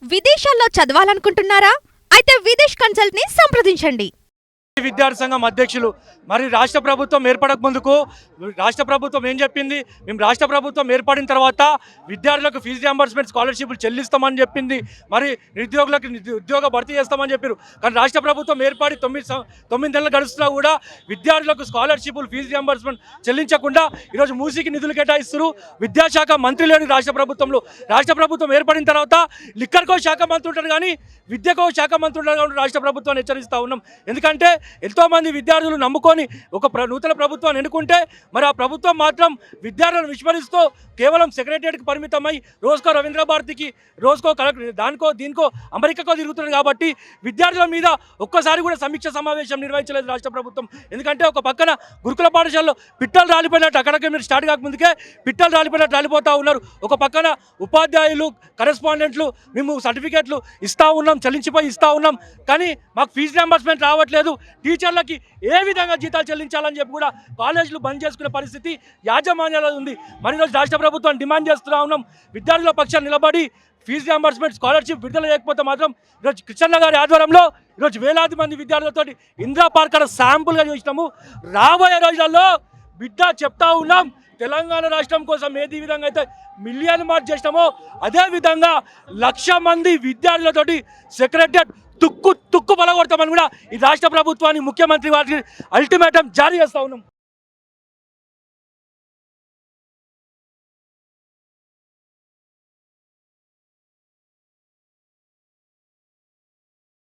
విదేశాల్లో చదవాలనుకుంటున్నారా? అయితే విదేశ్ కన్సల్ట్ ని సంప్రదించండి. విద్యార్థి సంఘం అధ్యక్షులు మరి రాష్ట్ర ప్రభుత్వం ఏర్పడక ముందుకు రాష్ట్ర ప్రభుత్వం ఏం చెప్పింది? మేము రాష్ట్ర ప్రభుత్వం ఏర్పడిన తర్వాత విద్యార్థులకు ఫీజు రియంబర్స్మెంట్ స్కాలర్షిప్లు చెల్లిస్తామని చెప్పింది. మరి నిరుద్యోగులకు ఉద్యోగ భర్తీ చేస్తామని చెప్పారు. కానీ రాష్ట్ర ప్రభుత్వం ఏర్పడి 9 నెలలు గడుస్తున్నా కూడా విద్యార్థులకు స్కాలర్షిప్లు ఫీజు రియంబర్స్మెంట్ చెల్లించకుండా ఈరోజు మూసీకి నిధులు కేటాయిస్తారు. విద్యాశాఖ మంత్రి లేని రాష్ట్ర ప్రభుత్వంలో రాష్ట్ర ప్రభుత్వం ఏర్పడిన తర్వాత లిక్కర్కో శాఖ మంత్రి ఉంటారు, కానీ విద్యకో శాఖ మంత్రి ఉంటారు. కాబట్టి రాష్ట్ర ప్రభుత్వాన్ని హెచ్చరిస్తూ ఉన్నాం. ఎందుకంటే ఎంతోమంది విద్యార్థులు నమ్ముకొని ఒక నూతన ప్రభుత్వాన్ని ఎన్నుకుంటే మరి ఆ ప్రభుత్వం మాత్రం విద్యార్థులను విస్మరిస్తూ కేవలం సెక్రటరియట్కి పరిమితమై రోజుకో రవీంద్ర భారతికి, రోజుకో దానికో దీనికో అమెరికాకో తిరుగుతున్నారు. కాబట్టి విద్యార్థుల మీద ఒక్కసారి కూడా సమీక్ష సమావేశం నిర్వహించలేదు రాష్ట్ర ప్రభుత్వం. ఎందుకంటే ఒక పక్కన గురుకుల పాఠశాలలో పిట్టలు రాలిపోయినట్టు అక్కడికి మీరు స్టార్ట్ కాకముందుకే పిట్టలు రాలిపోయినట్టు రాలిపోతూ ఉన్నారు. ఒక పక్కన ఉపాధ్యాయులు, కరెస్పాండెంట్లు మేము సర్టిఫికేట్లు ఇస్తూ ఉన్నాం, చెల్లించిపోయి ఇస్తూ ఉన్నాం, కానీ మాకు ఫీజు రియంబర్స్మెంట్ రావట్లేదు. టీచర్లకి ఏ విధంగా జీతాలు చెల్లించాలని చెప్పి కూడా కాలేజీలు బంద్ చేసుకునే పరిస్థితి యాజమాన్యాలు ఉంది. మరి ఈరోజు రాష్ట్ర ప్రభుత్వం డిమాండ్ చేస్తూ ఉన్నాం, విద్యార్థుల పక్షాన్ని నిలబడి ఫీజు రియంబర్స్మెంట్ స్కాలర్షిప్ విడుదల చేయకపోతే మాత్రం ఈరోజు కృష్ణ గారి ఆధ్వర్యంలో ఈరోజు వేలాది మంది విద్యార్థులతో ఇందిరా పార్క్ శాంపుల్గా చూసినాము. రాబోయే రోజులలో బిడ్డ చెప్తా ఉన్నాం, తెలంగాణ రాష్ట్రం కోసం ఏది విధంగా అయితే మిలియన్ మార్క్ చేసినామో అదే విధంగా 1,00,000 మంది విద్యార్థులతోటి సెక్రటరియట్ తుక్కు బలగొడతామని కూడా ఈ రాష్ట్ర ప్రభుత్వాన్ని, ముఖ్యమంత్రి వారికి అల్టిమేటం జారీ చేస్తూ ఉన్నాం.